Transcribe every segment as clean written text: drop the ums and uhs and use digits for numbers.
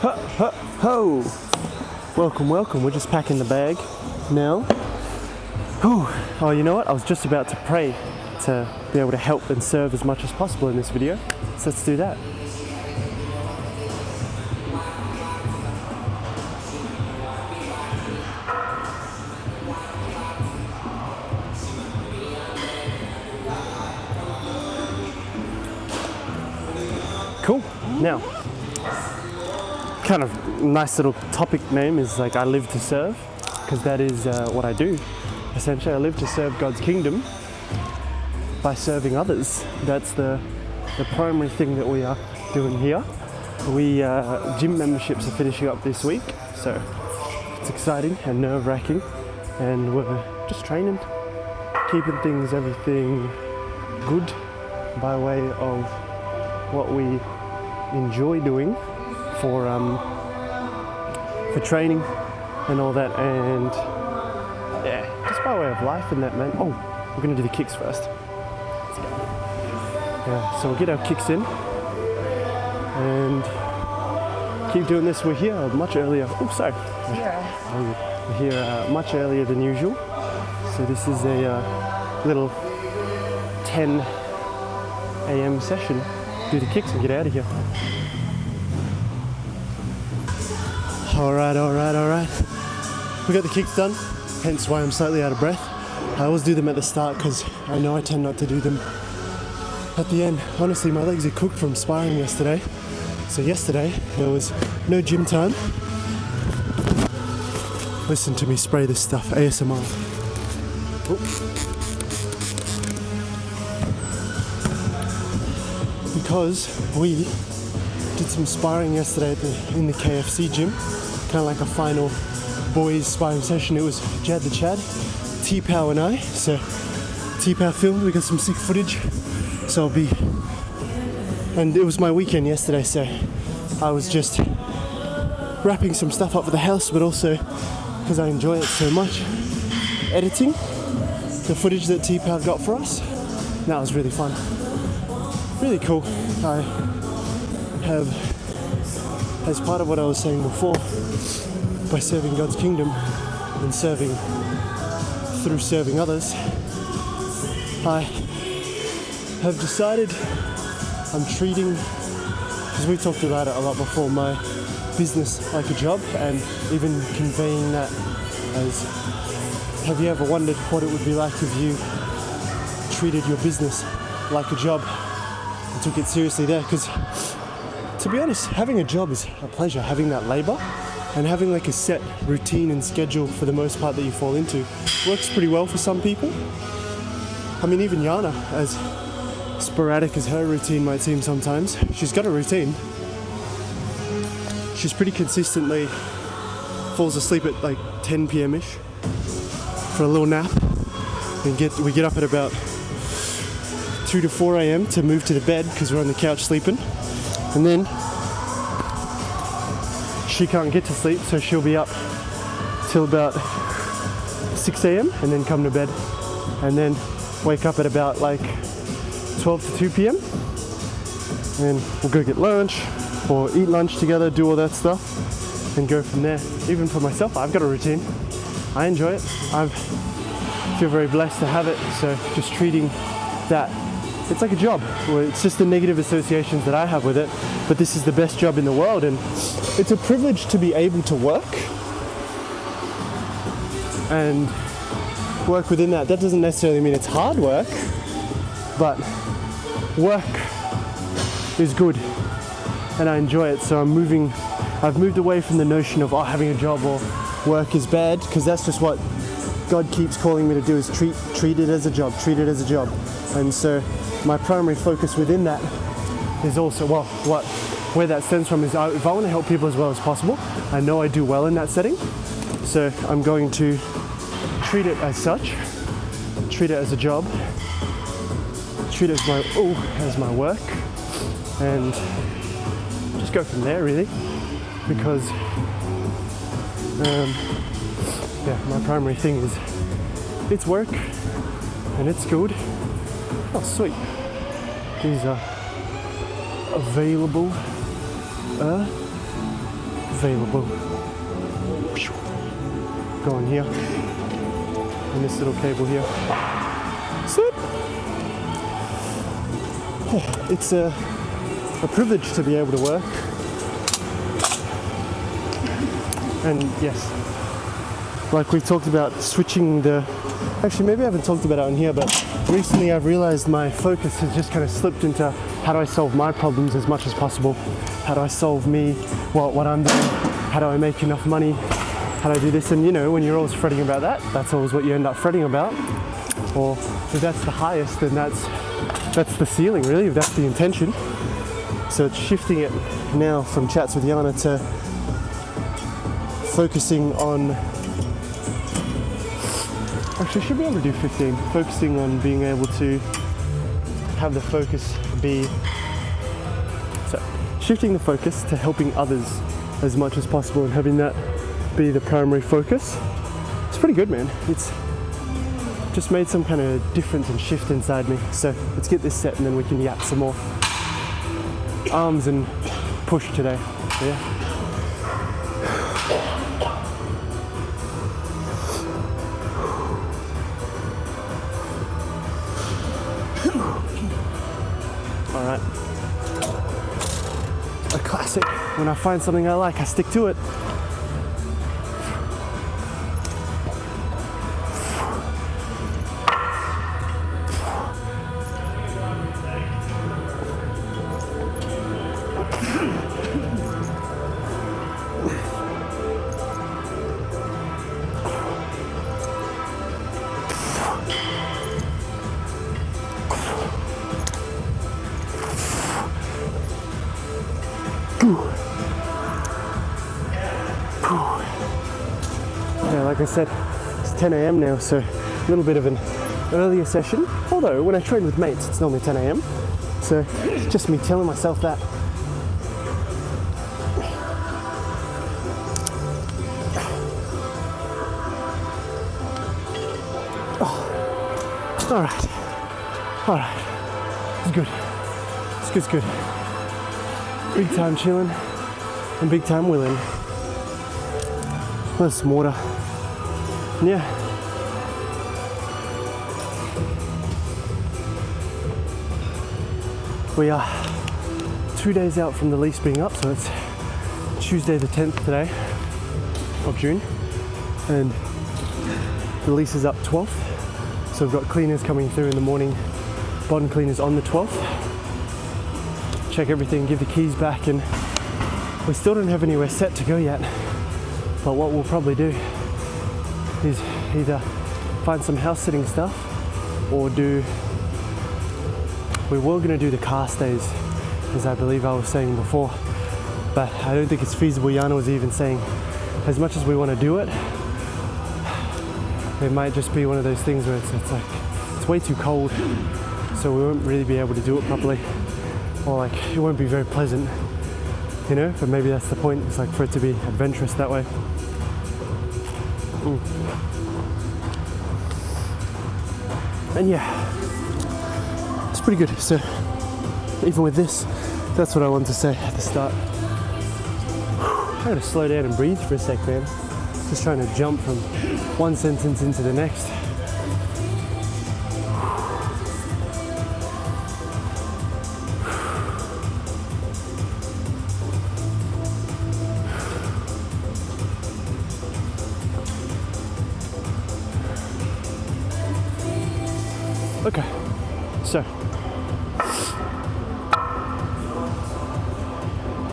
Ho! Welcome, welcome. We're just packing the bag now. Oh, you know what? I was just about to pray to be able to help and serve as much as possible in this video. So let's do that. Cool. Now, kind of nice little topic name is like I live to serve, because that is what I do. Essentially, I live to serve God's kingdom by serving others. That's the primary thing that we are doing here. We gym memberships are finishing up this week, so it's exciting and nerve-wracking, and we're just training, keeping everything good by way of what we enjoy doing for training and all that, and yeah, just by way of life and that, man. Oh, we're gonna do the kicks first. Let's go. Yeah, so we'll get our kicks in and keep doing this. We're here much earlier. Oh, sorry. Yeah. We're here much earlier than usual. So this is a little 10 a.m. session. Do the kicks and get out of here. All right. We got the kicks done, hence why I'm slightly out of breath. I always do them at the start because I know I tend not to do them at the end. Honestly, my legs are cooked from sparring yesterday. So yesterday, there was no gym time. Listen to me spray this stuff, ASMR. Because we did some sparring yesterday in the KFC gym, kind of like a final boys sparring session. It was Jad the Chad, T-Pow and I. So T-Pow filmed, we got some sick footage. So and it was my weekend yesterday, so I was just wrapping some stuff up for the house, but also because I enjoy it so much, editing the footage that T-Pow got for us. That was really fun. Really cool. I have, as part of what I was saying before, by serving God's kingdom and serving through serving others, I have decided I'm treating, because we talked about it a lot before, my business like a job, and even conveying that as, have you ever wondered what it would be like if you treated your business like a job? Took it seriously there, because to be honest, having a job is a pleasure. Having that labor and having like a set routine and schedule for the most part that you fall into works pretty well for some people. I mean, even Yana, as sporadic as her routine might seem sometimes, she's got a routine. She's pretty consistently falls asleep at like 10 p.m.-ish for a little nap, and we get up at about 2 to 4 a.m. to move to the bed because we're on the couch sleeping, and then she can't get to sleep, so she'll be up till about 6 a.m. and then come to bed, and then wake up at about like 12 to 2 p.m. and we'll go get lunch or eat lunch together, do all that stuff, and go from there. Even for myself, I've got a routine. I enjoy it. I feel very blessed to have it, so just treating that, it's like a job. It's just the negative associations that I have with it, but this is the best job in the world, and it's a privilege to be able to work and work within that. That doesn't necessarily mean it's hard work, but work is good and I enjoy it. So I've moved away from the notion of having a job or work is bad, because that's just what God keeps calling me to do, is treat it as a job, And so my primary focus within that is also, where that stems from is if I want to help people as well as possible, I know I do well in that setting. So I'm going to treat it as such, treat it as a job, treat it as my work, and just go from there really, because my primary thing is it's work and it's good. Oh, sweet. These are available available. Go on here, and this little cable here. Sit. It's a privilege to be able to work. And yes, like we've talked about switching actually maybe I haven't talked about it on here, but recently I've realized my focus has just kind of slipped into how do I solve my problems as much as possible? How do I solve what I'm doing? How do I make enough money? How do I do this? And you know, when you're always fretting about that, that's always what you end up fretting about. Or if that's the highest, then that's the ceiling really, if that's the intention. So it's shifting it now from chats with Yana to focusing on, actually should be able to do 15, focusing on being able to have the focus be, so shifting the focus to helping others as much as possible and having that be the primary focus. It's pretty good, man. It's just made some kind of difference and shift inside me. So let's get this set and then we can yap some more arms and push today. So, yeah. All right. A classic. When I find something I like, I stick to it. Yeah, like I said, it's 10 a.m. now, so a little bit of an earlier session. Although when I train with mates, it's normally 10 a.m. So it's just me telling myself that. Oh. All right. It's good. It's good. Big time chilling and big time willing. There's some water. Yeah. We are 2 days out from the lease being up, so it's Tuesday the 10th today of June, and the lease is up 12th. So we've got cleaners coming through in the morning, bottom cleaners on the 12th. Check everything, give the keys back, and we still don't have anywhere set to go yet. But what we'll probably do is either find some house sitting stuff or we were going to do the car stays, as I believe I was saying before, but I don't think it's feasible. Yana was even saying, as much as we want to do it, it might just be one of those things where it's way too cold, so we won't really be able to do it properly, or like it won't be very pleasant, you know, but maybe that's the point. It's like for it to be adventurous that way. And yeah, it's pretty good. So even with this, that's what I wanted to say at the start. I gotta slow down and breathe for a sec, man. Just trying to jump from one sentence into the next. Okay, so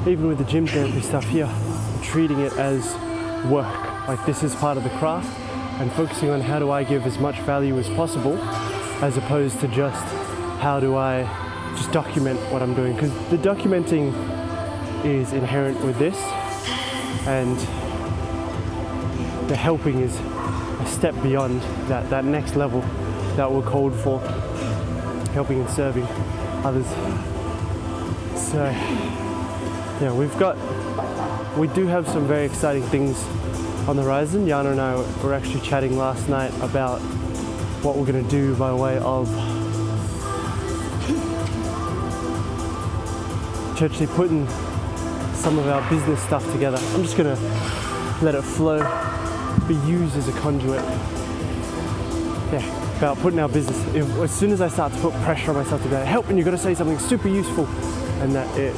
even with the gym therapy stuff here, I'm treating it as work. Like this is part of the craft, and focusing on how do I give as much value as possible, as opposed to just how do I just document what I'm doing. Because the documenting is inherent with this, and the helping is a step beyond that next level that we're called for, helping and serving others. So yeah, we do have some very exciting things on the horizon. Yana and I were actually chatting last night about what we're going to do by way of actually putting some of our business stuff together. I'm just gonna let it flow, be used as a conduit. Yeah, about putting our business, as soon as I start to put pressure on myself to be like, help, and you've got to say something super useful, and that it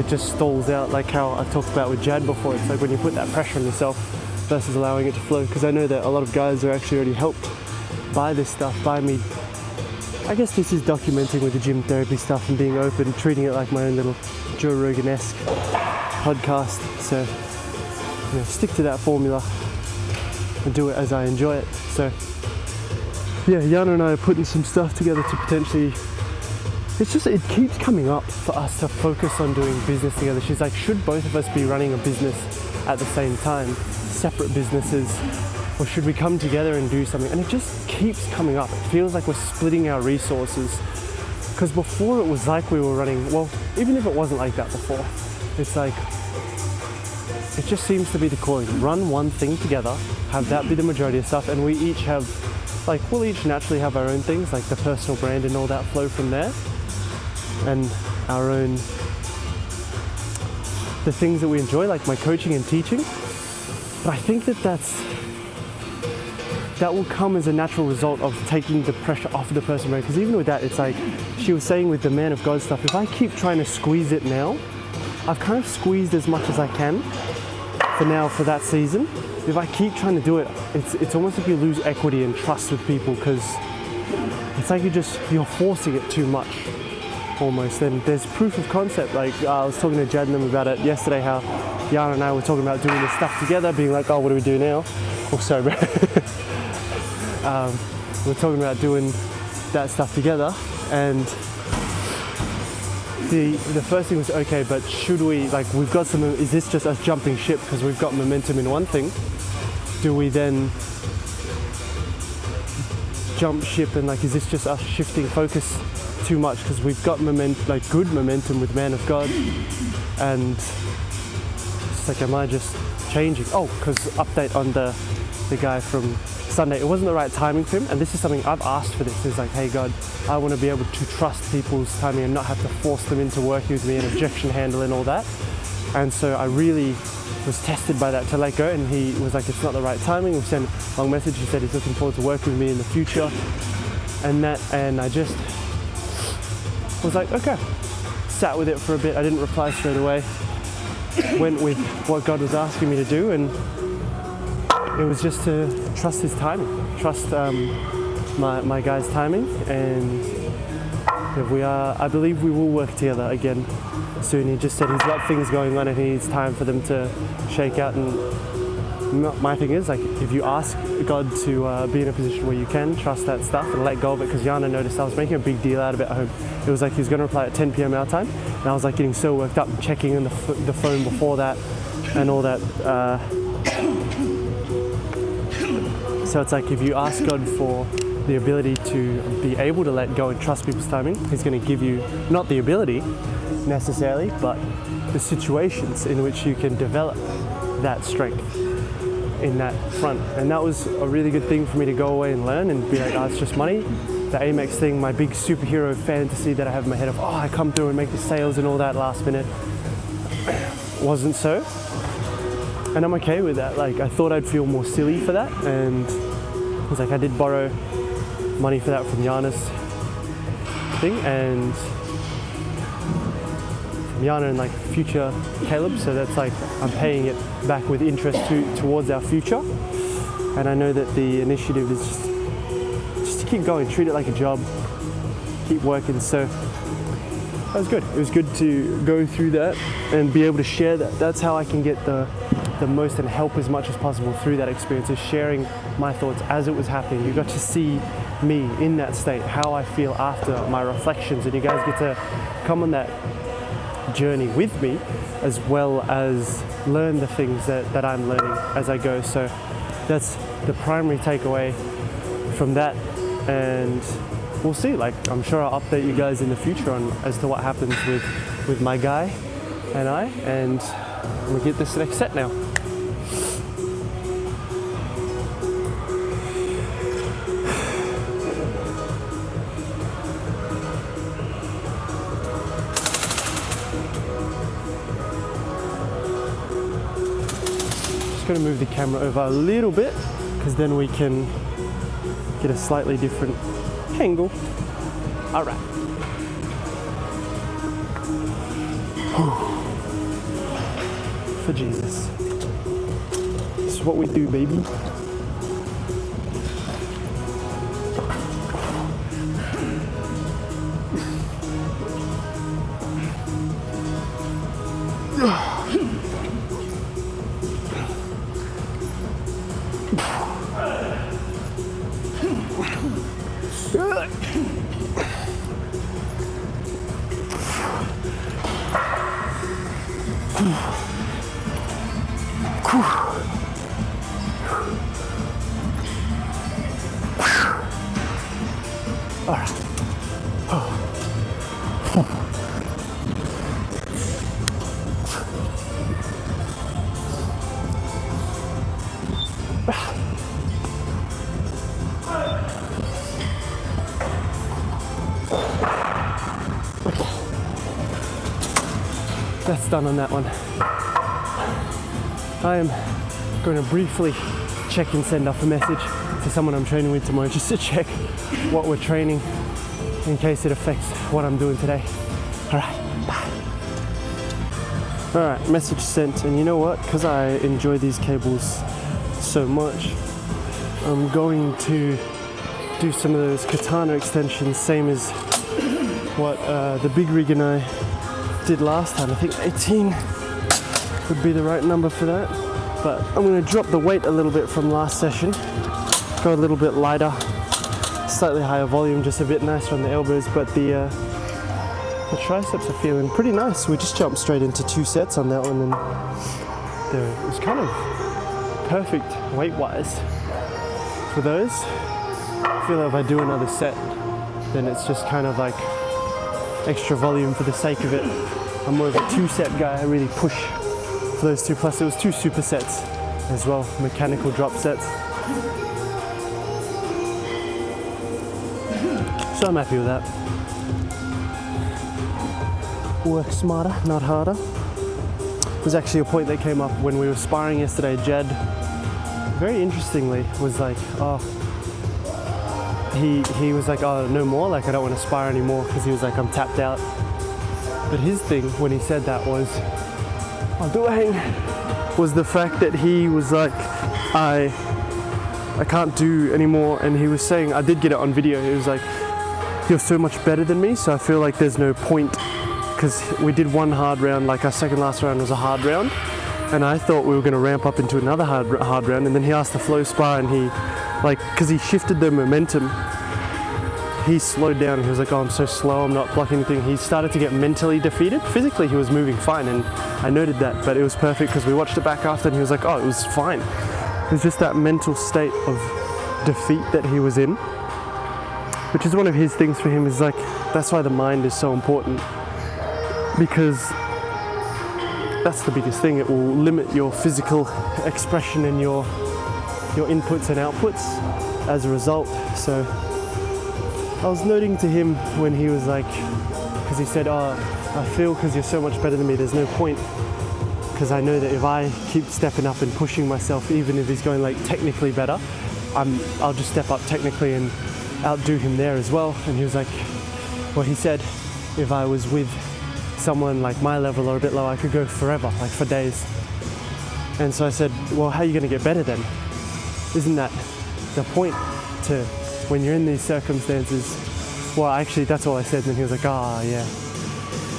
just stalls out, like how I talked about with Jad before. It's like when you put that pressure on yourself versus allowing it to flow, because I know that a lot of guys are actually already helped by this stuff, by me. I guess this is documenting with the gym therapy stuff and being open, treating it like my own little Joe Rogan-esque podcast. So, you know, stick to that formula and do it as I enjoy it. So, yeah, Yana and I are putting some stuff together to potentially, it keeps coming up for us to focus on doing business together. She's like, should both of us be running a business at the same time, separate businesses, or should we come together and do something? And it just keeps coming up. It feels like we're splitting our resources, because before it was like we were running, well, even if it wasn't like that before, it's like, it just seems to be the calling. Run one thing together, have that be the majority of stuff, and we each have, like, we'll each naturally have our own things, like the personal brand and all that flow from there, and our own, the things that we enjoy, like my coaching and teaching. But I think that will come as a natural result of taking the pressure off of the personal brand. Because even with that, it's like she was saying with the Man of God stuff, if I keep trying to squeeze it now, I've kind of squeezed as much as I can for now, for that season. If I keep trying to do it, it's almost like you lose equity and trust with people, because it's like you're forcing it too much almost. And there's proof of concept. Like I was talking to Jad and them about it yesterday, how Yana and I were talking about doing this stuff together, being like, oh, what do we do now? Oh, sorry, bro. We're talking about doing that stuff together, and the first thing was, okay, but should we, like, we've got some, is this just us jumping ship because we've got momentum in one thing? Do we then jump ship, and like, is this just us shifting focus too much because we've got like good momentum with Man of God, and it's like, am I just changing? Oh, because update on the guy from Sunday, it wasn't the right timing for him, and this is something I've asked for. This is like, hey God, I want to be able to trust people's timing and not have to force them into working with me and objection handle and all that. And so I really was tested by that to let go, and he was like, it's not the right timing. We sent a long message. He said he's looking forward to working with me in the future, and I just was like, okay, sat with it for a bit. I didn't reply straight away, went with what God was asking me to do, and it was just to trust his timing, trust my guy's timing, and if I believe we will work together again soon. He just said he's got things going on and he needs time for them to shake out. And my thing is, like, if you ask God to be in a position where you can trust that stuff and let go of it, because Yana noticed I was making a big deal out of it at home. It was like he was going to reply at 10 p.m. our time, and I was like getting so worked up and checking on the phone before that and all that. So it's like, if you ask God for the ability to be able to let go and trust people's timing, he's going to give you not the ability necessarily, but the situations in which you can develop that strength in that front. And that was a really good thing for me to go away and learn and be like, oh, it's just money. The Amex thing, my big superhero fantasy that I have in my head of, oh, I come through and make the sales and all that last minute, wasn't so. And I'm okay with that. Like, I thought I'd feel more silly for that, and it was like, I did borrow money for that from Yana's thing, and from Yana and like future Kaey-Lib, so that's like, I'm paying it back with interest towards our future. And I know that the initiative is just to keep going, treat it like a job, keep working. So that was good. It was good to go through that and be able to share that. That's how I can get the most and help as much as possible through that experience, is sharing my thoughts as it was happening. You got to see me in that state, how I feel after my reflections, and you guys get to come on that journey with me, as well as learn the things that I'm learning as I go. So that's the primary takeaway from that, and we'll see. Like, I'm sure I'll update you guys in the future on as to what happens with my guy and I, and we'll get this next set now. just going to move the camera over a little bit because then we can get a slightly different angle. All right. For Jesus. This is what we do, baby. All right. That's done on that one. I am going to briefly check and send off a message to someone I'm training with tomorrow just to check what we're training in case it affects what I'm doing today. All right, bye. All right, message sent. And you know what? Because I enjoy these cables so much, I'm going to do some of those katana extensions, same as what the big rig and I did last time. I think 18 would be the right number for that. But I'm going to drop the weight a little bit from last session, go a little bit lighter, slightly higher volume, just a bit nicer on the elbows, but the triceps are feeling pretty nice. We just jumped straight into 2 sets on that one, and it was kind of perfect weight-wise for those. I feel like if I do another set, then it's just kind of like extra volume for the sake of it. I'm more of a 2-set guy. I really push for those 2, plus it was 2 supersets as well, mechanical drop sets. So I'm happy with that. Work smarter, not harder. It was actually a point that came up when we were sparring yesterday. Jed, very interestingly, was like, oh, he was like, oh, no more, like I don't want to spar anymore, because he was like, I'm tapped out. But his thing when he said that was, I'll do a hang, was the fact that he was like, I can't do anymore. And he was saying, I did get it on video, he was like, you're so much better than me, so I feel like there's no point, because we did 1 hard round, like our second last round was a hard round, and I thought we were going to ramp up into another hard round, and then he asked the flow spar, and he, like, because he shifted the momentum, he slowed down. He was like, oh, I'm so slow, I'm not blocking anything. He started to get mentally defeated. Physically he was moving fine, and I noted that, but it was perfect because we watched it back after, and he was like, oh, it was fine. It was just that mental state of defeat that he was in, which is one of his things for him, is like, that's why the mind is so important, because that's the biggest thing. It will limit your physical expression and your inputs and outputs as a result. So I was noting to him when he was like, because he said, oh, I feel because you're so much better than me, there's no point, because I know that if I keep stepping up and pushing myself, even if he's going like technically better, I'll just step up technically and outdo him there as well. And he was like, well, he said if I was with someone like my level or a bit lower, I could go forever, like for days. And so I said, well, how are you going to get better then? Isn't that the point, to when you're in these circumstances? Well, actually that's all I said. And then he was like, ah, yeah,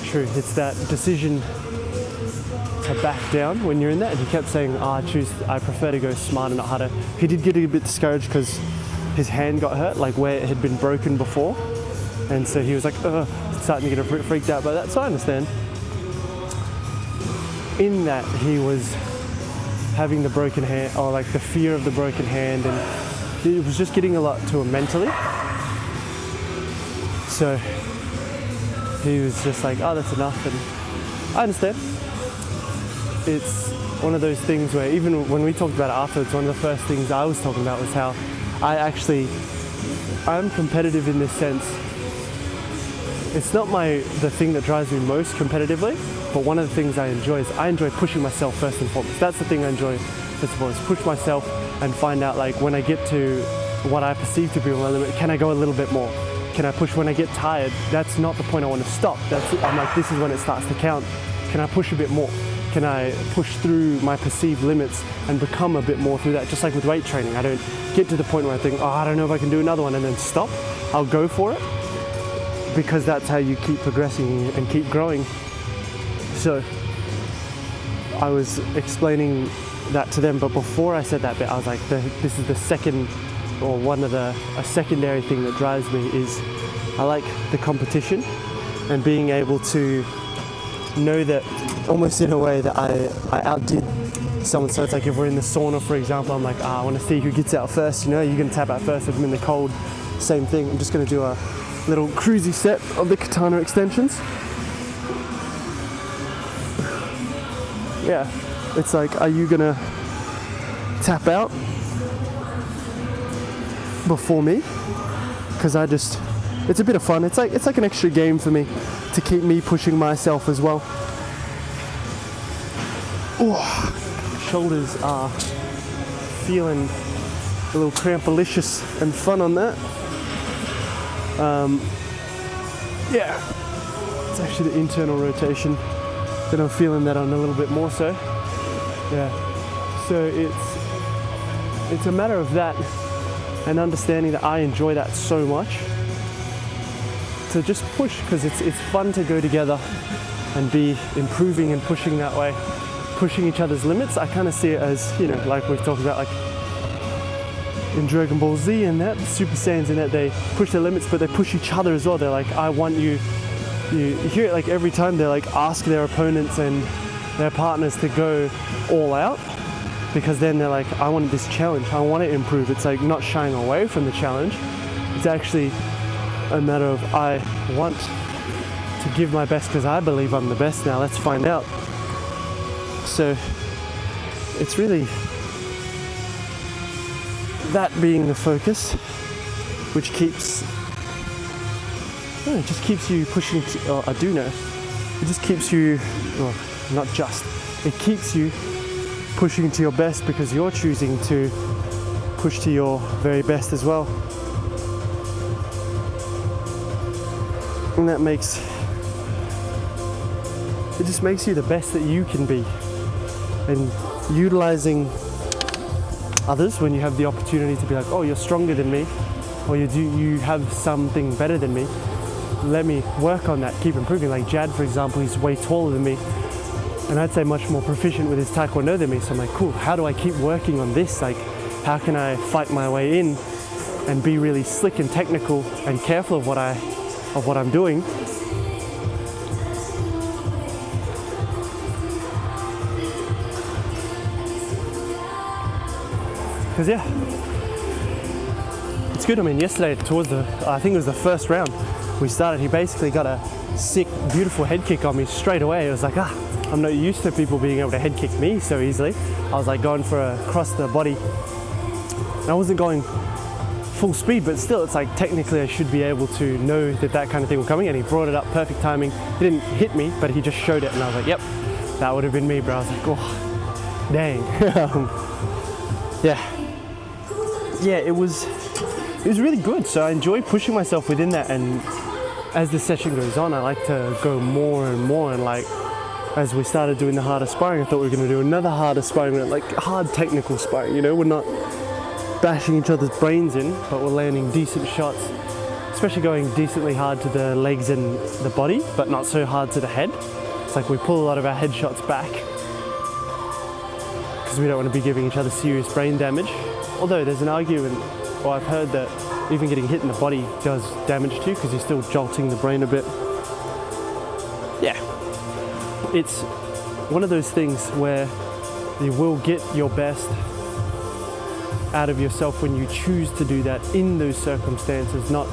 true, it's that decision to back down when you're in that. And he kept saying, I prefer to go smarter, not harder. He did get a bit discouraged because his hand got hurt, like where it had been broken before, and so he was like, starting to get a bit freaked out by that. So I understand. In that, he was having the broken hand, or like the fear of the broken hand, and it was just getting a lot to him mentally. So he was just like, oh, that's enough. And I understand. It's one of those things where even when we talked about it afterwards, one of the first things I was talking about was how I'm competitive in this sense. It's not the thing that drives me most competitively, but one of the things I enjoy is I enjoy pushing myself first and foremost. That's the thing I enjoy first and foremost, push myself and find out like when I get to what I perceive to be my limit, can I go a little bit more? Can I push when I get tired? That's not the point I want to stop. I'm like, this is when it starts to count. Can I push a bit more? Can I push through my perceived limits and become a bit more through that? Just like with weight training, I don't get to the point where I think, oh, I don't know if I can do another one and then stop. I'll go for it because that's how you keep progressing and keep growing. So I was explaining that to them, but before I said that bit, I was like, this is the second, or one of a secondary thing that drives me is I like the competition and being able to know that almost in a way that I outdid someone. So it's like if we're in the sauna, for example, I'm like, I want to see who gets out first, you know, you're going to tap out first. If I'm in the cold, same thing. I'm just going to do a little cruisy set of the katana extensions. Yeah, it's like, are you going to tap out before me? Because it's a bit of fun. It's like an extra game for me to keep me pushing myself as well. Oh, shoulders are feeling a little crampalicious and fun on that. Yeah, it's actually the internal rotation that I'm feeling that on a little bit more so. Yeah, so it's a matter of that and understanding that I enjoy that so much. To just push, because it's fun to go together and be improving and pushing that way, pushing each other's limits. I kind of see it as, you know, like we've talked about, like in Dragon Ball Z and that, Super Saiyans and that, they push their limits, but they push each other as well. They're like, I want you hear it like every time they like ask their opponents and their partners to go all out, because then they're like, I want this challenge, I want to improve. It's like not shying away from the challenge. It's actually a matter of I want to give my best because I believe I'm the best now. Let's find out. So it's really that being the focus, which keeps, it just keeps you pushing. I do know, it just keeps you, well, not just, it keeps you pushing to your best because you're choosing to push to your very best as well. And that it just makes you the best that you can be. And utilizing others when you have the opportunity to be like, oh, you're stronger than me, or you have something better than me, let me work on that, keep improving. Like Jad, for example, he's way taller than me, and I'd say much more proficient with his taekwondo than me. So I'm like, cool, how do I keep working on this? Like, how can I fight my way in and be really slick and technical and careful of what I'm doing? Because yeah, it's good. I mean, yesterday I think it was the first round we started, he basically got a sick, beautiful head kick on me straight away. It was like, I'm not used to people being able to head kick me so easily. I was like going for a cross the body. And I wasn't going full speed, but still, it's like technically I should be able to know that kind of thing was coming, and he brought it up, perfect timing. He didn't hit me, but he just showed it, and I was like, yep, that would have been me, bro. I was like, oh, dang. Yeah, it was really good. So I enjoy pushing myself within that, and as the session goes on, I like to go more and more, and like as we started doing the harder sparring, I thought we were going to do another harder sparring, like hard technical sparring, you know, we're not bashing each other's brains in, but we're landing decent shots, especially going decently hard to the legs and the body, but not so hard to the head. It's like we pull a lot of our head shots back because we don't want to be giving each other serious brain damage. Although there's an argument, or I've heard that even getting hit in the body does damage too, because you're still jolting the brain a bit. Yeah, it's one of those things where you will get your best out of yourself when you choose to do that in those circumstances, not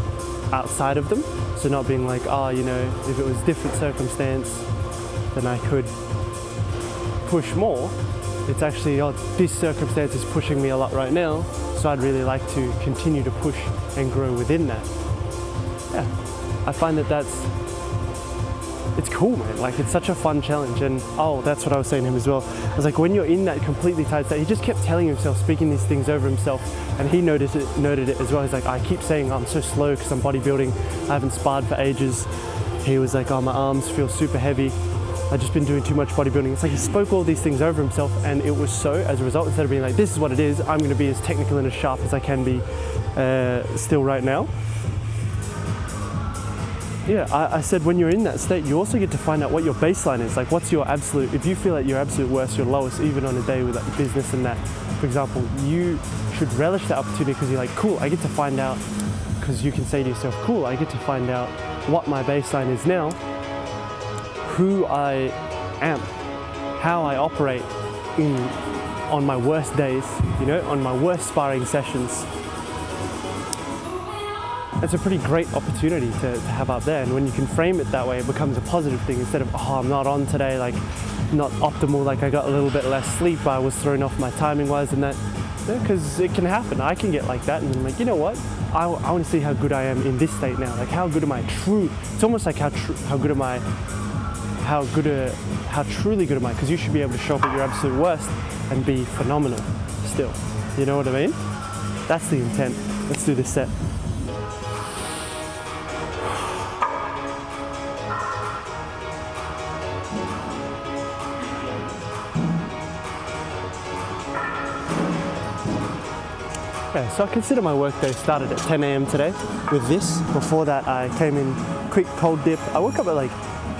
outside of them. So not being like, you know, if it was different circumstance, then I could push more. It's actually, this circumstance is pushing me a lot right now, so I'd really like to continue to push and grow within that. Yeah, I find that that's it's cool, man. Like, it's such a fun challenge. And that's what I was saying to him as well. I was like, when you're in that completely tight state, he just kept telling himself, speaking these things over himself, and he noted it as well. He's like, I keep saying I'm so slow because I'm bodybuilding, I haven't sparred for ages. He was like, my arms feel super heavy, I've just been doing too much bodybuilding. It's like he spoke all these things over himself, and it was so, as a result, instead of being like, this is what it is, I'm going to be as technical and as sharp as I can be still right now. Yeah, I said when you're in that state, you also get to find out what your baseline is. Like, what's your absolute, if you feel like your absolute worst, your lowest, even on a day with like business and that, for example, you should relish that opportunity because you're like, cool, I get to find out, because you can say to yourself, cool, I get to find out what my baseline is now, who I am, how I operate on my worst days, on my worst sparring sessions. It's a pretty great opportunity to have up there, and when you can frame it that way, it becomes a positive thing instead of, I'm not on today, like not optimal, like I got a little bit less sleep, I was thrown off my timing wise and that, because it can happen. I can get like that, and I'm like, you know what, I want to see how good I am in this state now, like how good am I it's almost like how truly good am I, because you should be able to show up at your absolute worst and be phenomenal still, you know what I mean? That's the intent. Let's do this set. Yeah, so I consider my workday started at 10 a.m. today with this. Before that, I came in, quick cold dip. I woke up at like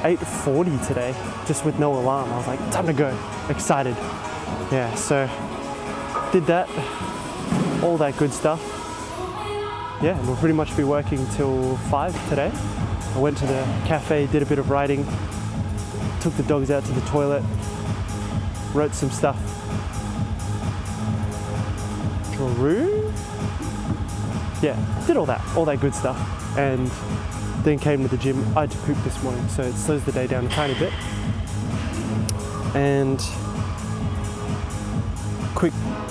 8:40 today, just with no alarm. I was like, time to go, excited. Yeah, so did that, all that good stuff. Yeah, we'll pretty much be working till 5 today. I went to the cafe, did a bit of writing, took the dogs out to the toilet, wrote some stuff. Yeah, did all that good stuff, and then came to the gym. I had to poop this morning, so it slows the day down a tiny bit. And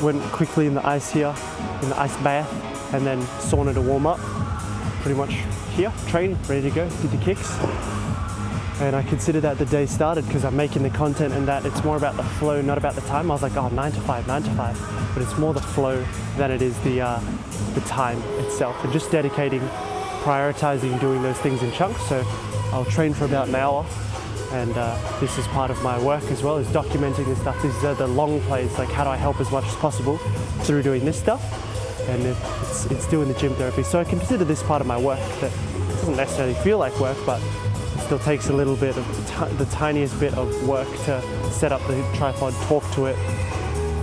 went quickly in the ice here, in the ice bath, and then sauna to warm up. Pretty much here, train, ready to go, did the kicks. And I consider that the day started because I'm making the content, and that it's more about the flow, not about the time. I was like, 9 to 5, but it's more the flow than it is the time itself, and just dedicating, prioritizing doing those things in chunks. So I'll train for about an hour, and this is part of my work as well, is documenting this stuff. These are the long plays, like how do I help as much as possible through doing this stuff, and it's doing the gym therapy. So I consider this part of my work that doesn't necessarily feel like work, but it still takes a little bit of the tiniest bit of work to set up the tripod, talk to it,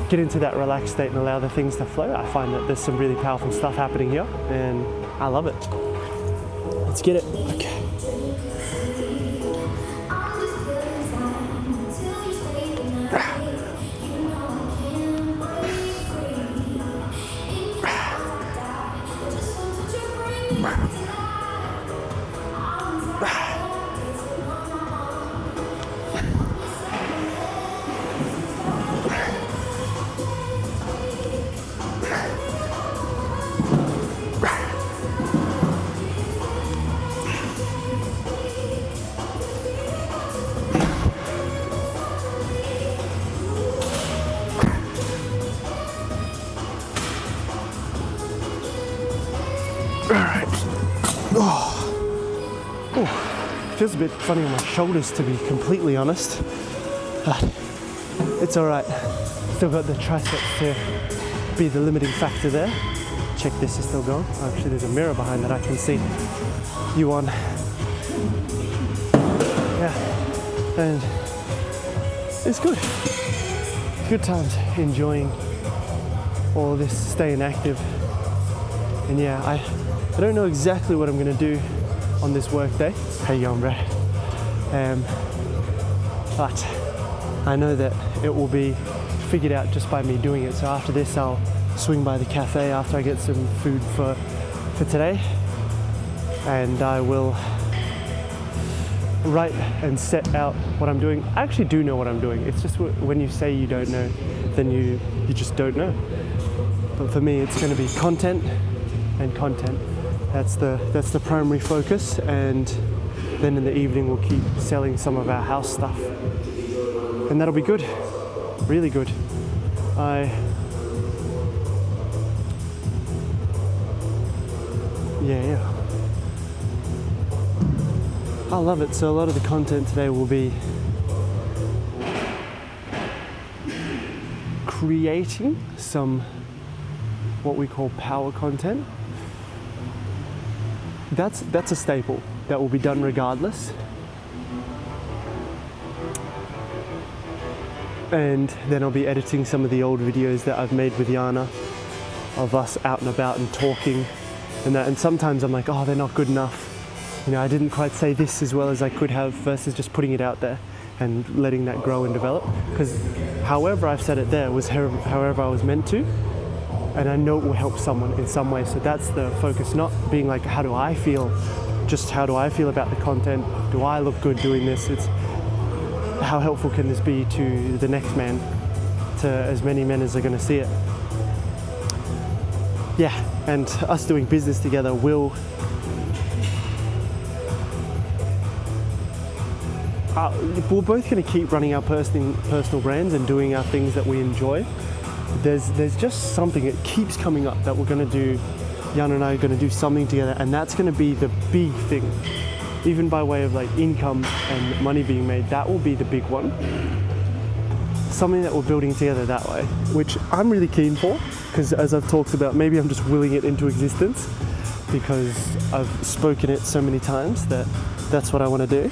get into that relaxed state and allow the things to flow. I find that there's some really powerful stuff happening here, and I love it. Let's get it. Okay. Alright. Feels a bit funny on my shoulders, to be completely honest. But it's alright. Still got the triceps to be the limiting factor there. Check, this is still going. Actually, there's a mirror behind that I can see you on. Yeah. And it's good. Good times, enjoying all this, staying active. And yeah, I don't know exactly what I'm gonna do on this work day. How you going, bro? But I know that it will be figured out just by me doing it. So after this, I'll swing by the cafe after I get some food for today, and I will write and set out what I'm doing. I actually do know what I'm doing. It's just when you say you don't know, then you just don't know. But for me, it's going to be content and content. That's the primary focus, and Then in the evening we'll keep selling some of our house stuff. And that'll be good, really good. Yeah. I love it. So a lot of the content today will be creating some what we call power content. That's a staple that will be done regardless. And then I'll be editing some of the old videos that I've made with Yana of us out and about and talking and that. And sometimes I'm like, oh, they're not good enough. You know, I didn't quite say this as well as I could have, versus just putting it out there and letting that grow and develop. Because however I've said it there was however I was meant to. And I know it will help someone in some way. So that's the focus, not being like, how do I feel? Just how do I feel about the content? Do I look good doing this? It's how helpful can this be to the next man, to as many men as are going to see it. Yeah, and us doing business together will we're both going to keep running our personal brands and doing our things that we enjoy. There's just something that keeps coming up that we're going to do. Yana and I are going to do something together, and that's going to be the big thing. Even by way of like income and money being made, that will be the big one. Something that we're building together that way, which I'm really keen for, because as I've talked about, maybe I'm just willing it into existence because I've spoken it so many times that that's what I want to do.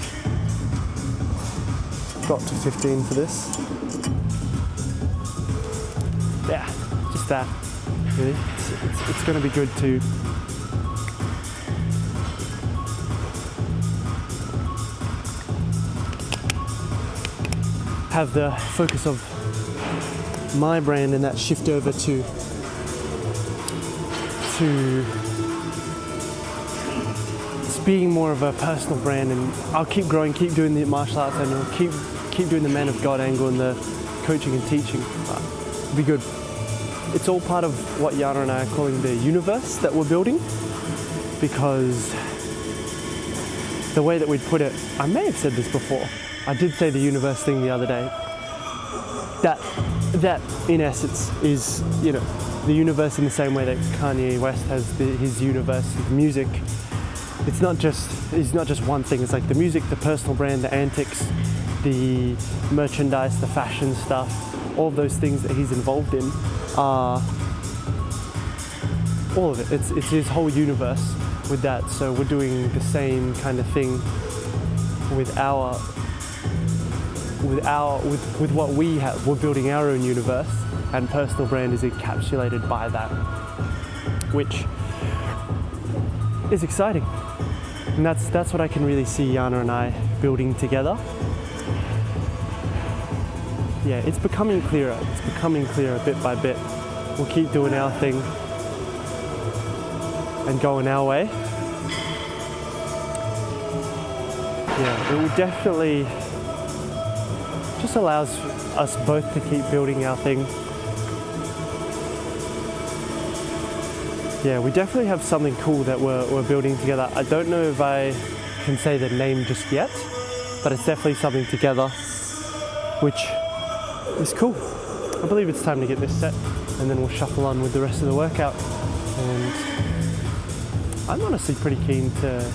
Got to 15 for this. Yeah, just that. Really, it's going to be good to have the focus of my brand and that shift over to being more of a personal brand. And I'll keep growing, keep doing the martial arts, and I'll keep doing the Man of God angle and the coaching and teaching. It'll be good. It's all part of what Yana and I are calling the universe that we're building, because the way that we'd put it, I may have said this before, I did say the universe thing the other day, that in essence is, you know, the universe in the same way that Kanye West has his universe, his music. It's not just one thing. It's like the music, the personal brand, the antics, the merchandise, the fashion stuff, all of those things that he's involved in are all of it. It's his whole universe with that. So we're doing the same kind of thing with what we have. We're building our own universe, and personal brand is encapsulated by that, which is exciting. And that's what I can really see Yana and I building together. Yeah, it's becoming clearer. It's becoming clearer bit by bit. We'll keep doing our thing and going our way. Yeah, it will definitely just allows us both to keep building our thing. Yeah, we definitely have something cool that we're building together. I don't know if I can say the name just yet, but it's definitely something together, which is cool. I believe it's time to get this set, and then we'll shuffle on with the rest of the workout. And I'm honestly pretty keen to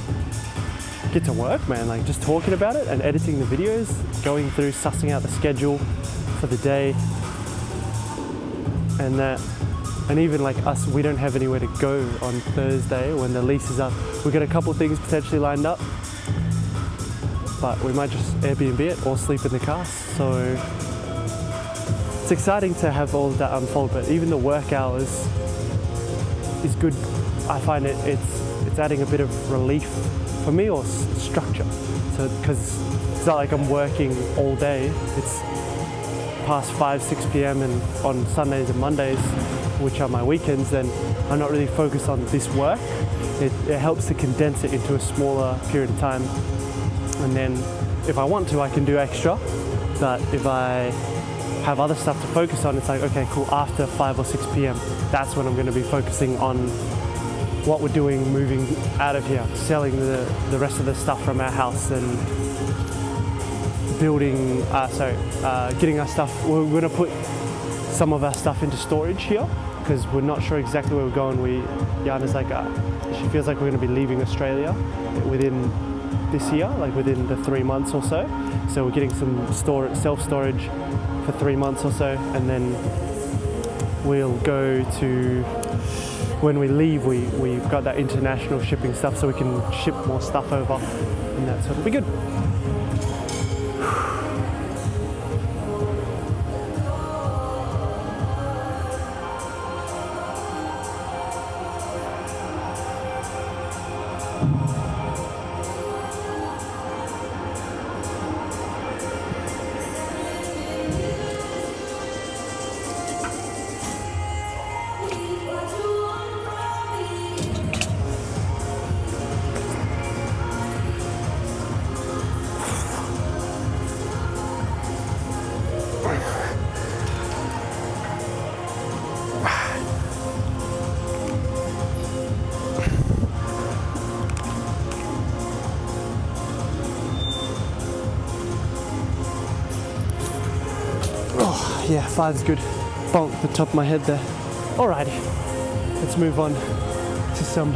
get to work, man. Like just talking about it and editing the videos, going through, sussing out the schedule for the day, and that. And even like us, we don't have anywhere to go on Thursday when the lease is up. We've got a couple of things potentially lined up, but we might just Airbnb it or sleep in the car. So it's exciting to have all of that unfold, but even the work hours is good. I find it's adding a bit of relief for me, or structure. So because it's not like I'm working all day. It's past 5-6 p.m. and on Sundays and Mondays, which are my weekends, then I'm not really focused on this work. It helps to condense it into a smaller period of time. And then if I want to, I can do extra. But if I have other stuff to focus on, it's like, okay, cool, after 5 or 6 p.m., that's when I'm going to be focusing on what we're doing moving out of here, selling the rest of the stuff from our house and building, getting our stuff. We're going to put some of our stuff into storage here because we're not sure exactly where we're going. Jana's like, she feels like we're going to be leaving Australia within this year, like within the 3 months or so. So we're getting some self-storage for 3 months or so, and then we'll go to, when we leave, we've got that international shipping stuff so we can ship more stuff over and that, so it'll be good. Yeah, 5's good. Bonk the top of my head there. Alrighty, let's move on to some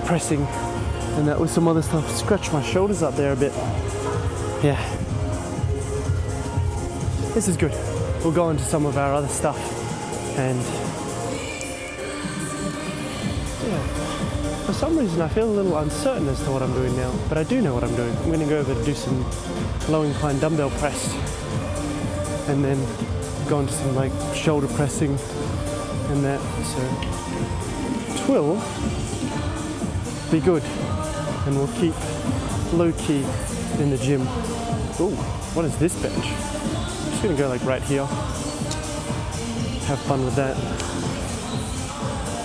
pressing and that with some other stuff. Scratch my shoulders up there a bit. Yeah, this is good. We'll go into some of our other stuff and yeah, for some reason I feel a little uncertain as to what I'm doing now, but I do know what I'm doing. I'm going to go over to do some low incline dumbbell press, and then go into some like shoulder pressing and that, so it will be good, and we'll keep low key in the gym. Ooh, what is this bench? I'm just gonna go like right here, have fun with that.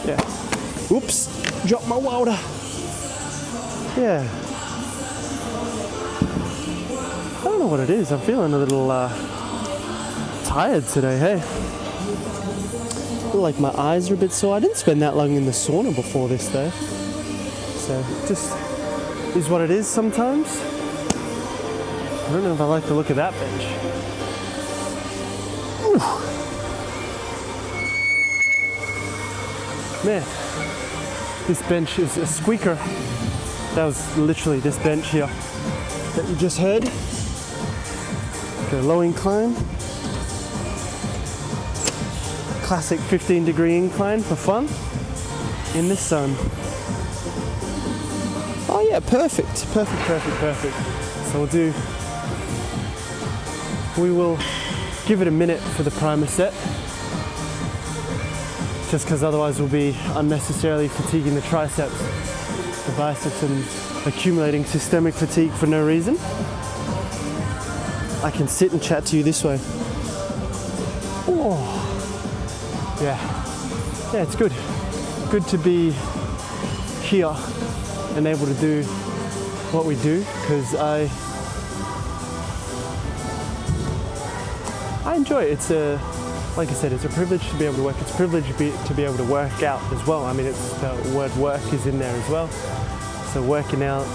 Yeah, oops, dropped my water. Yeah, I don't know what it is, I'm feeling a little tired today, hey? I feel like my eyes are a bit sore. I didn't spend that long in the sauna before this though. So just is what it is sometimes. I don't know if I like the look of that bench. Ooh. Man, this bench is a squeaker. That was literally this bench here that you just heard. Go low incline. Classic 15-degree incline for fun in the sun. Oh yeah, perfect. So we will give it a minute for the primer set, just because otherwise we'll be unnecessarily fatiguing the triceps, the biceps, and accumulating systemic fatigue for no reason. I can sit and chat to you this way. Oh. Yeah, it's good. Good to be here and able to do what we do, because I enjoy it. It's like I said, it's a privilege to be able to work. It's a privilege to be able to work out as well. I mean, it's the word work is in there as well. So working out,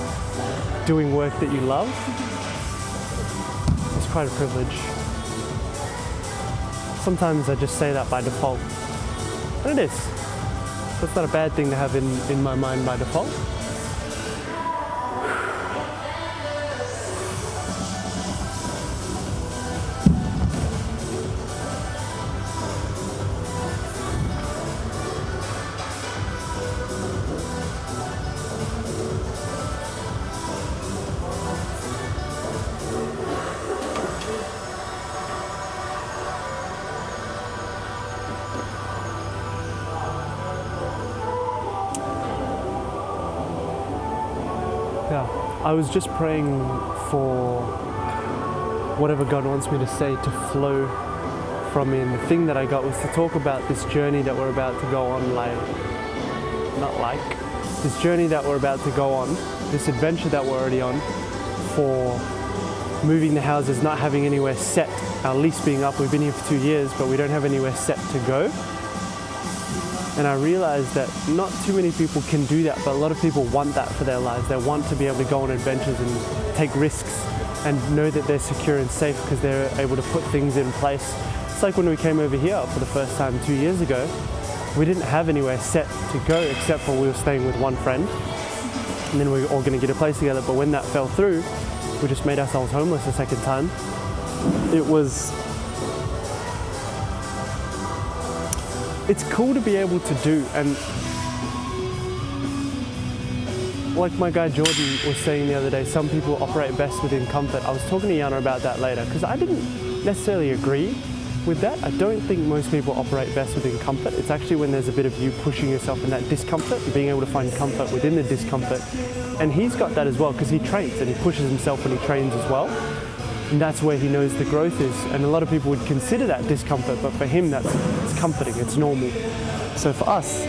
doing work that you love, it's quite a privilege. Sometimes I just say that by default, and it is. So it's not a bad thing to have in my mind by default. Yeah, I was just praying for whatever God wants me to say to flow from me, and the thing that I got was to talk about this journey that we're about to go on, this journey that we're about to go on, this adventure that we're already on, for moving the houses, not having anywhere set, our lease being up. We've been here for 2 years, but we don't have anywhere set to go. And I realized that not too many people can do that, but a lot of people want that for their lives. They want to be able to go on adventures and take risks and know that they're secure and safe because they're able to put things in place. It's like when we came over here for the first time 2 years ago, we didn't have anywhere set to go except for we were staying with one friend, and then we were all going to get a place together. But when that fell through, we just made ourselves homeless a second time. It's cool to be able to do, and like my guy Jordan was saying the other day, some people operate best within comfort. I was talking to Yana about that later because I didn't necessarily agree with that. I don't think most people operate best within comfort. It's actually when there's a bit of you pushing yourself in that discomfort and being able to find comfort within the discomfort. And he's got that as well because he trains and he pushes himself when he trains as well. And that's where he knows the growth is. And a lot of people would consider that discomfort, but for him it's comforting, it's normal. So for us,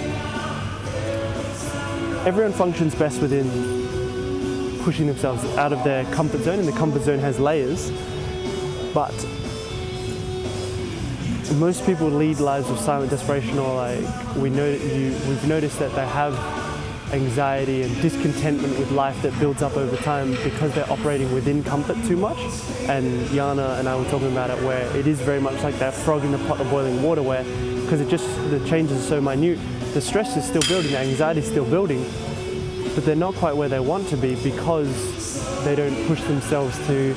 everyone functions best within pushing themselves out of their comfort zone, and the comfort zone has layers. But most people lead lives of silent desperation, or like we've noticed that they have anxiety and discontentment with life that builds up over time because they're operating within comfort too much. And Yana and I were talking about it, where it is very much like that frog in the pot of boiling water, where because the changes are so minute, the stress is still building, the anxiety is still building, but they're not quite where they want to be because they don't push themselves to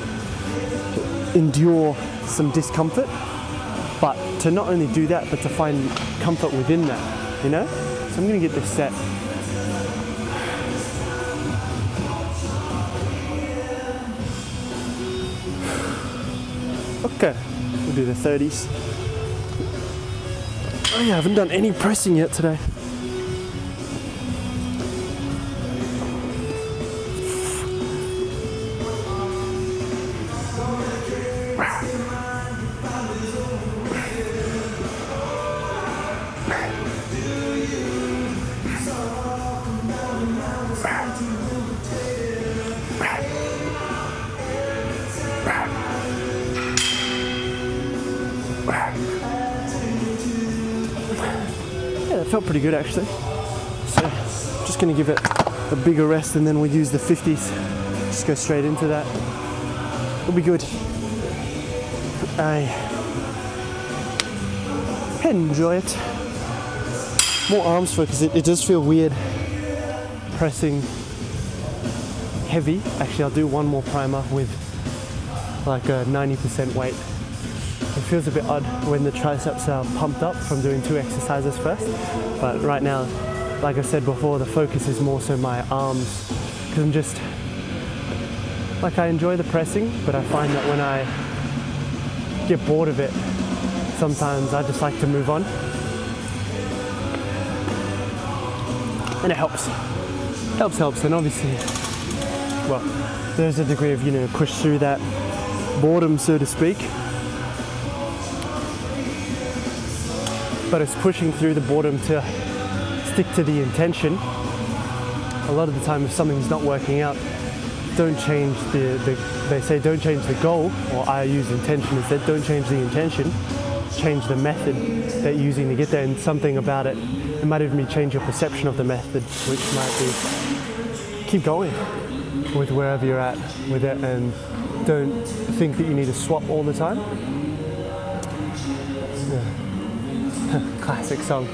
endure some discomfort, but to not only do that, but to find comfort within that, you know? So I'm gonna get this set. Okay, we'll do the 30s. Oh yeah, I haven't done any pressing yet today. Yeah, that felt pretty good actually. So just gonna give it a bigger rest and then we'll use the 50s. Just go straight into that. It'll be good. I enjoy it. More arms focus. It does feel weird pressing heavy. Actually, I'll do one more primer with like a 90% weight. It feels a bit odd when the triceps are pumped up from doing 2 exercises first. But right now, like I said before, the focus is more so my arms, because I'm just, like, I enjoy the pressing, but I find that when I get bored of it, sometimes I just like to move on. And it helps. Helps, and obviously, well, there's a degree of, push through that boredom, so to speak. But it's pushing through the boredom to stick to the intention. A lot of the time, if something's not working out, don't change they say don't change the goal, or I use intention instead. Don't change the intention, change the method that you're using to get there. And something about it might even be change your perception of the method, which might be keep going with wherever you're at with it, and don't think that you need to swap all the time. Yeah. Classic song.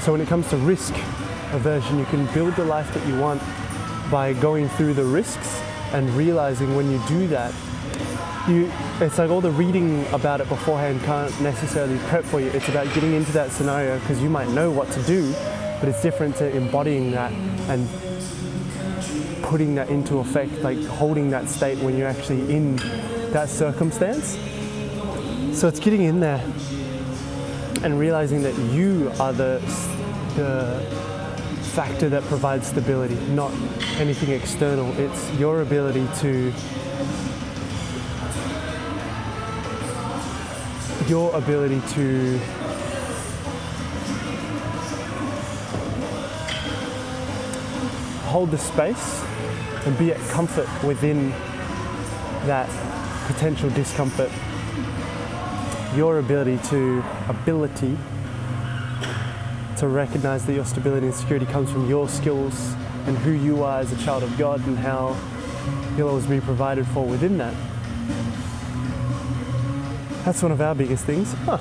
So when it comes to risk aversion, you can build the life that you want by going through the risks and realizing when you do that, it's like all the reading about it beforehand can't necessarily prep for you. It's about getting into that scenario because you might know what to do, but it's different to embodying that and putting that into effect, like holding that state when you're actually in that circumstance. So it's getting in there and realizing that you are the factor that provides stability, not anything external. It's your ability to hold the space and be at comfort within that potential discomfort. your ability to recognize that your stability and security comes from your skills and who you are as a child of God and how you'll always be provided for within that. That's one of our biggest things. I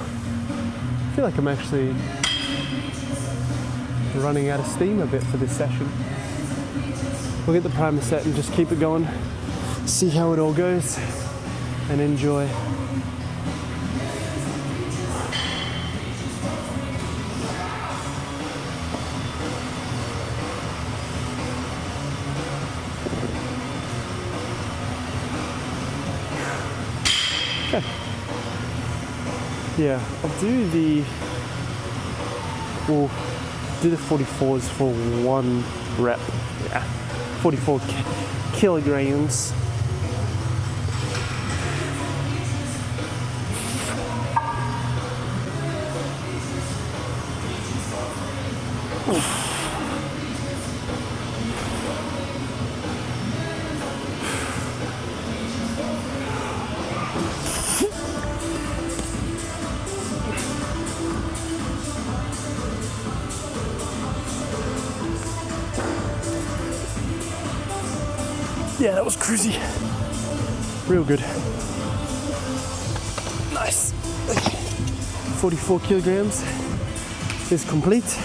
feel like I'm actually running out of steam a bit for this session. We'll get the primer set and just keep it going, see how it all goes, and enjoy. Okay. Yeah, we'll do the 44s for 1 rep. Yeah, 44 kilograms. Yeah, that was cruisy. Real good. Nice. 44 kilograms is complete.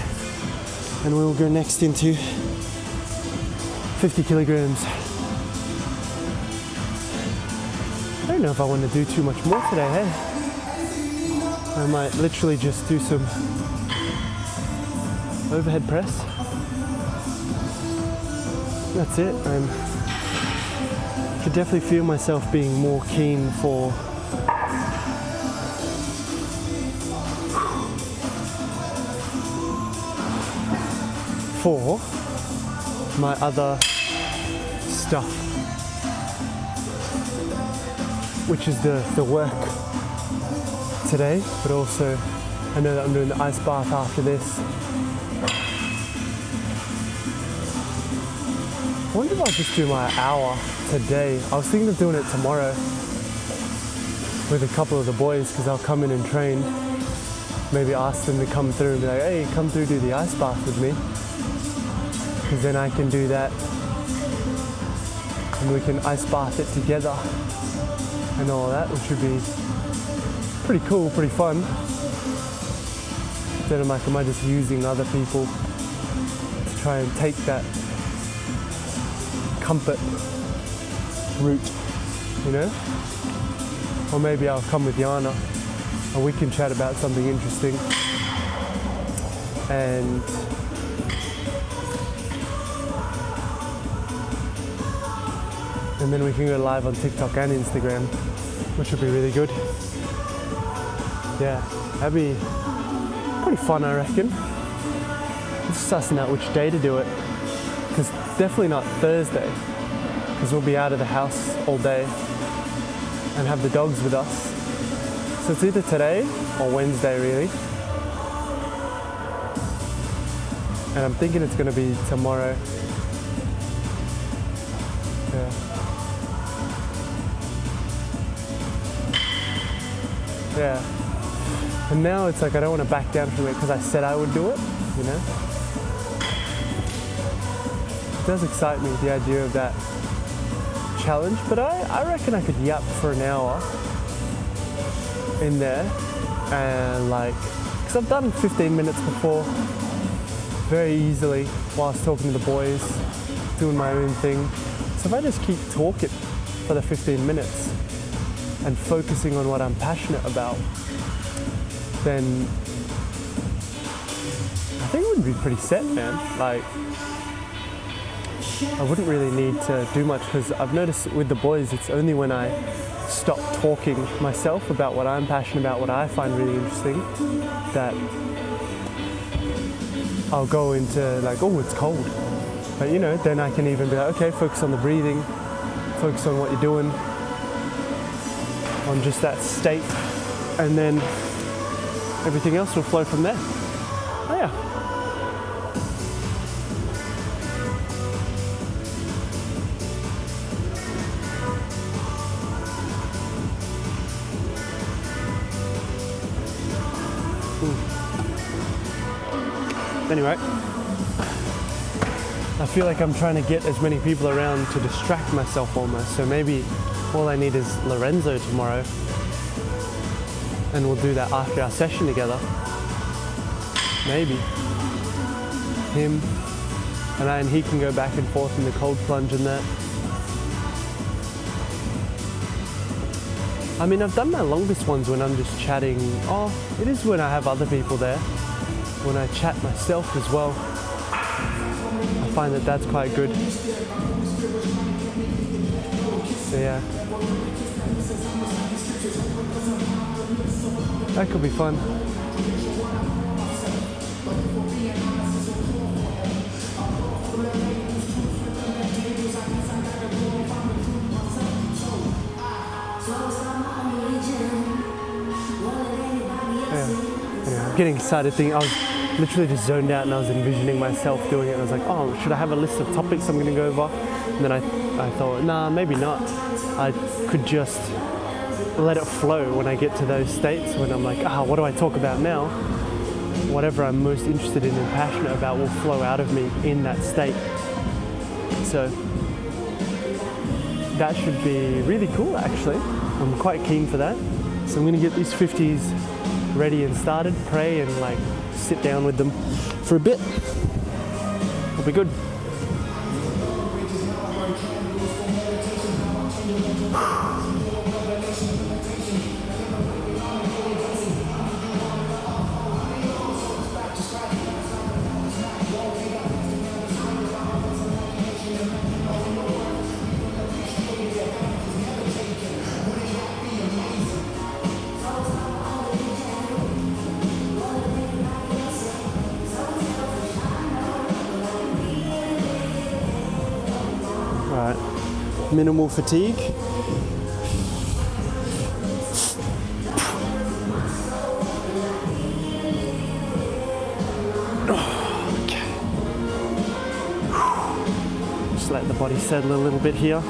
And we'll go next into 50 kilograms. I don't know if I want to do too much more today, hey? I might literally just do some overhead press. That's it. I could definitely feel myself being more keen for my other stuff, which is the work today, but also I know that I'm doing the ice bath after this. I wonder if I'll just do my hour today. I was thinking of doing it tomorrow with a couple of the boys because I'll come in and train. Maybe ask them to come through and be like, hey, come through, do the ice bath with me. Because then I can do that and we can ice bath it together and all that, which would be pretty cool, pretty fun. Then I'm like, am I just using other people to try and take that comfort route, you know? Or maybe I'll come with Yana and we can chat about something interesting and then we can go live on TikTok and Instagram, which would be really good. Yeah, that'd be pretty fun, I reckon. Just sussing out which day to do it, because definitely not Thursday, because we'll be out of the house all day and have the dogs with us. So it's either today or Wednesday, really. And I'm thinking it's going to be tomorrow. Yeah. Yeah. And now it's like I don't want to back down from it because I said I would do it, you know? It does excite me, the idea of that challenge, but I reckon I could yap for an hour in there and like, because I've done 15 minutes before very easily whilst talking to the boys, doing my own thing. So if I just keep talking for the 15 minutes and focusing on what I'm passionate about, then I think it would be pretty set, man. Like, I wouldn't really need to do much because I've noticed with the boys, it's only when I stop talking myself about what I'm passionate about, what I find really interesting, that I'll go into like, oh, it's cold. But you know, then I can even be like, okay, focus on the breathing, focus on what you're doing, on just that state, and then everything else will flow from there. Oh yeah. Anyway, I feel like I'm trying to get as many people around to distract myself almost. So maybe all I need is Lorenzo tomorrow, and we'll do that after our session together. Maybe him and he can go back and forth in the cold plunge and that. I mean, I've done my longest ones when I'm just chatting. Oh, it is when I have other people there. When I chat myself as well. I find that that's quite good. So yeah. That could be fun. Getting excited thinking, I was literally just zoned out and I was envisioning myself doing it, and I was like, oh, should I have a list of topics I'm going to go over? And then I thought, nah, maybe not. I could just let it flow when I get to those states when I'm like, what do I talk about now? Whatever I'm most interested in and passionate about will flow out of me in that state. So that should be really cool, actually. I'm quite keen for that. So I'm going to get these 50s ready and started, pray and like sit down with them for a bit. It'll be good. Minimal fatigue. Okay. Just let the body settle a little bit here.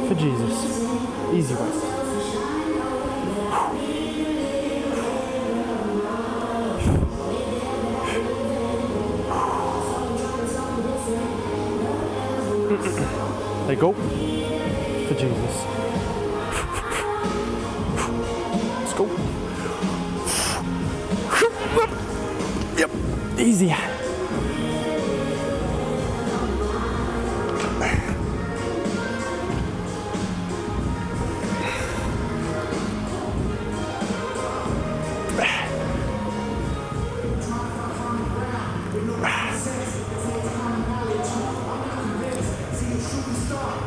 For Jesus. Easy way. There you go. For Jesus. Let's go. Yep. Easy.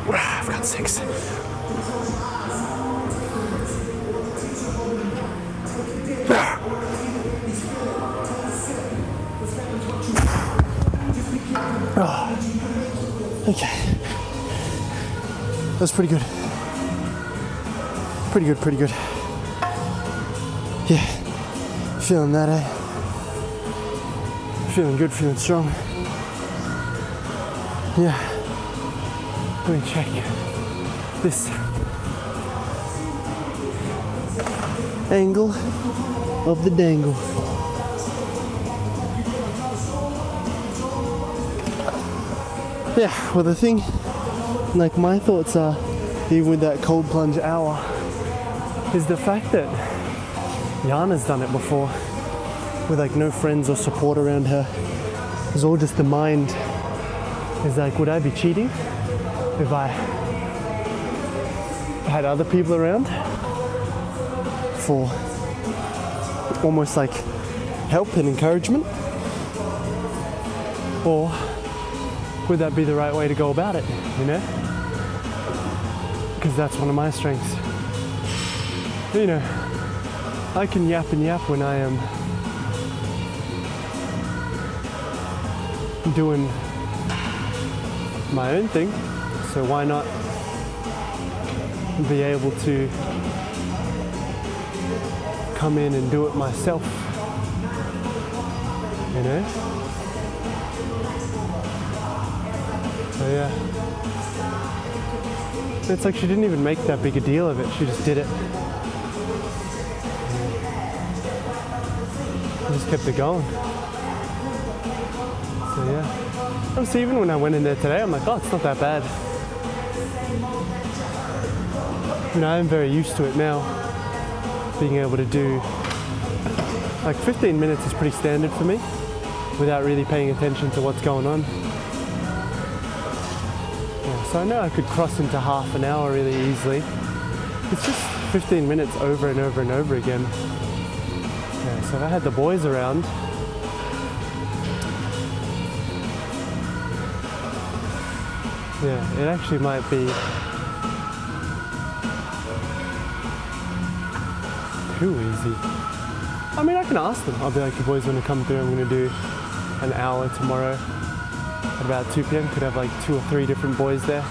I've got 6. Okay. That's pretty good. Pretty good. Yeah. Feeling that, eh? Feeling good, feeling strong. Yeah. Let me check this angle of the dangle. Yeah, well the thing, like my thoughts are, even with that cold plunge hour, is the fact that Yana's done it before with like no friends or support around her. It's all just the mind. It's like, would I be cheating if I had other people around for almost like help and encouragement? Or would that be the right way to go about it, you know? Because that's one of my strengths. You know, I can yap and yap when I am doing my own thing, so why not be able to come in and do it myself, you know? So yeah, it's like she didn't even make that big a deal of it, she just did it. I just kept it going. So yeah, obviously even when I went in there today, I'm like, oh, it's not that bad. You know, I'm very used to it now, being able to do, like 15 minutes is pretty standard for me, without really paying attention to what's going on. Yeah, so I know I could cross into half an hour really easily. It's just 15 minutes over and over and over again. Yeah, so if I had the boys around, yeah, it actually might be too easy. I mean, I can ask them. I'll be like, you boys want to come through? I'm going to do an hour tomorrow at about 2 p.m. Could have like 2 or 3 different boys there.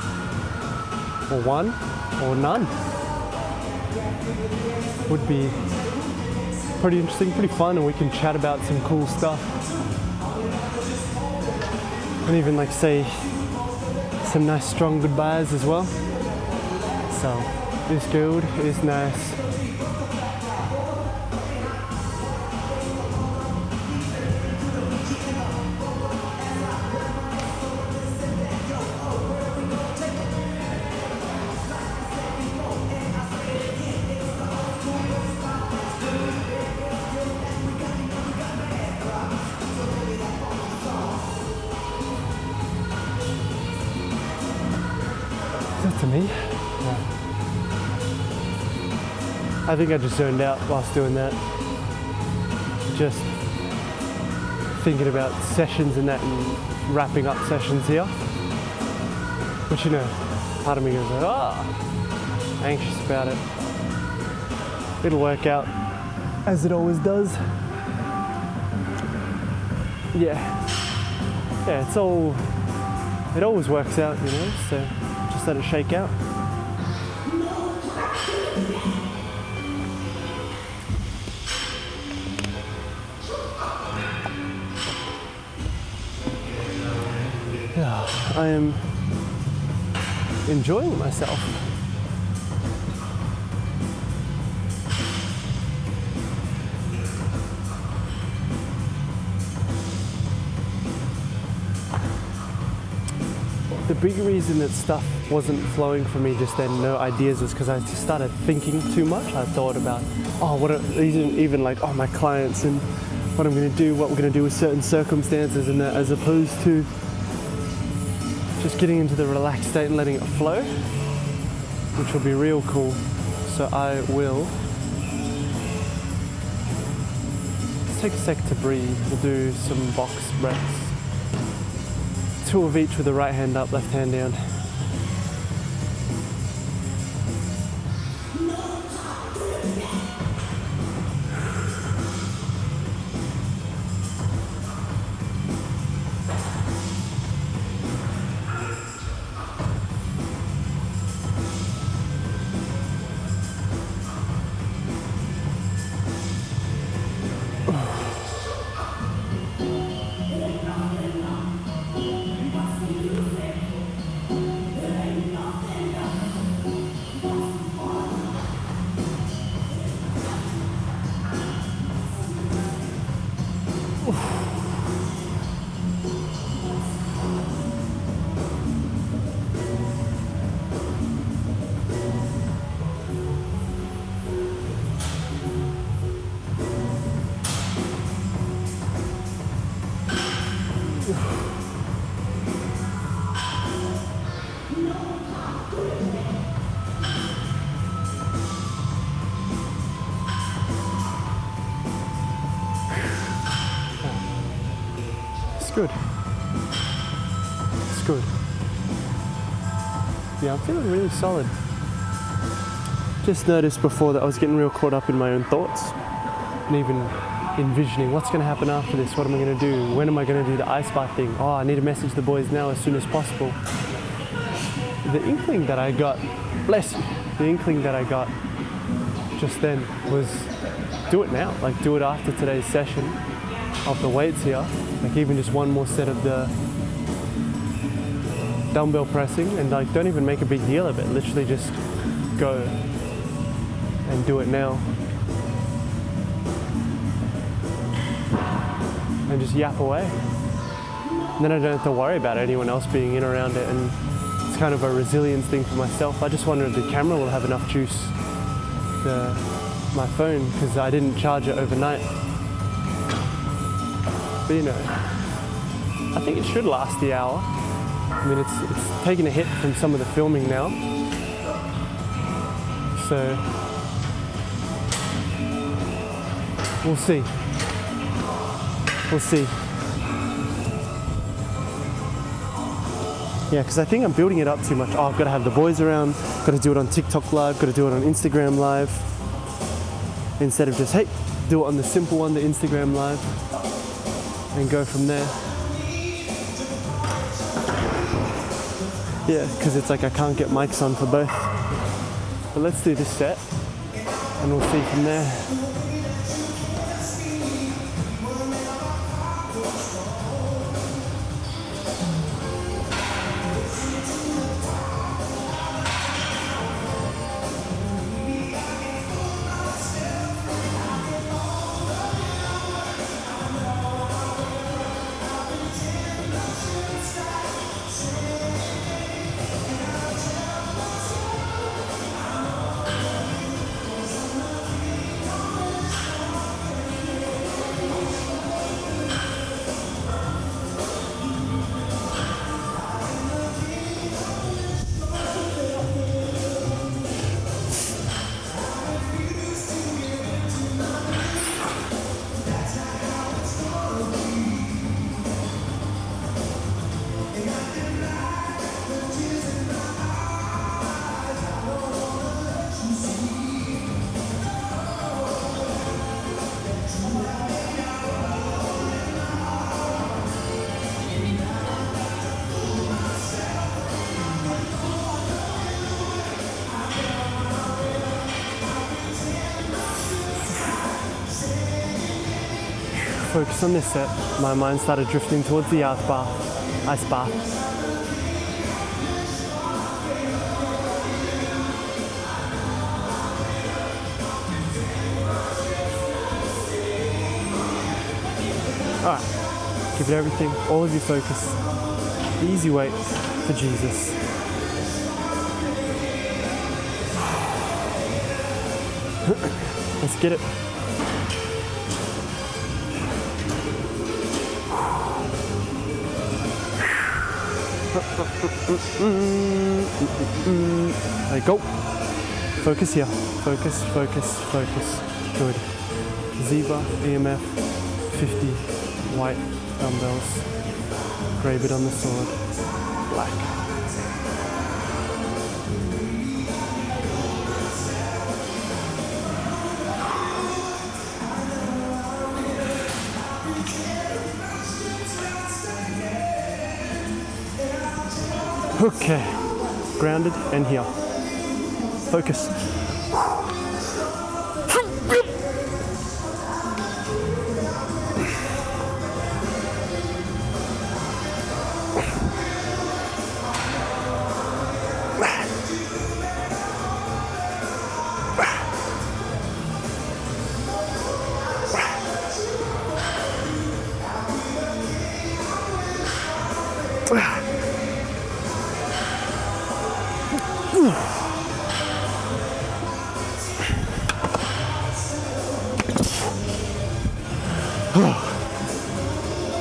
Or one, or none. Would be pretty interesting, pretty fun, and we can chat about some cool stuff. And even like say some nice strong goodbyes as well. So, it's good, it's nice. To me, yeah. I think I just zoned out whilst doing that. Just thinking about sessions and that, and wrapping up sessions here. But you know, part of me goes, anxious about it. It'll work out, as it always does. Yeah, it always works out, you know, so just let it shake out. Yeah, I am enjoying myself. The big reason that stuff wasn't flowing for me just then, no ideas, was because I just started thinking too much. I thought about, even like, my clients and what I'm going to do, what we're going to do with certain circumstances, and that, as opposed to just getting into the relaxed state and letting it flow, which will be real cool. So I will let's take a sec to breathe. We'll do some box breaths. 2 of each with the right hand up, left hand down. Good. It's good. Yeah, I'm feeling really solid. Just noticed before that I was getting real caught up in my own thoughts, and even envisioning what's going to happen after this, what am I going to do, when am I going to do the ice bath thing, oh, I need to message the boys now as soon as possible. The inkling that I got, bless you, the inkling that I got just then was do it now, like do it after today's session of the weights here, like even just one more set of the dumbbell pressing, and like don't even make a big deal of it, literally just go and do it now. And just yap away. And then I don't have to worry about anyone else being in around it, and it's kind of a resilience thing for myself. I just wonder if the camera will have enough juice, my phone, because I didn't charge it overnight. But you know, I think it should last the hour. I mean, it's taken a hit from some of the filming now. So, we'll see. We'll see. Yeah, because I think I'm building it up too much. Oh, I've got to have the boys around, got to do it on TikTok Live, got to do it on Instagram Live. Instead of just, hey, do it on the simple one, the Instagram Live, and go from there. Yeah, because it's like I can't get mics on for both. But let's do this set, and we'll see from there. Focus on this set. My mind started drifting towards the ice bath. Alright, give it everything, all of your focus. Easy weight for Jesus. Let's get it. There you go. Focus here. Focus, focus, focus. Good. Zebra, EMF, 50 white dumbbells. Grey bit on the sword. Black. Okay, grounded and here. Focus.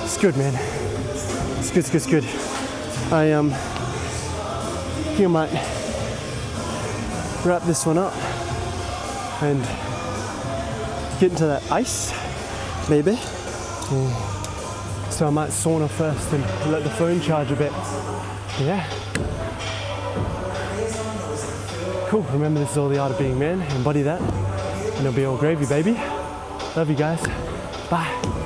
It's good, man. It's good, it's good, it's good. I think I might wrap this one up and get into that ice, maybe. So I might sauna first and let the phone charge a bit. Yeah. Cool. Remember, this is all the art of being man. Embody that, and it'll be all gravy, baby. Love you guys. Bye.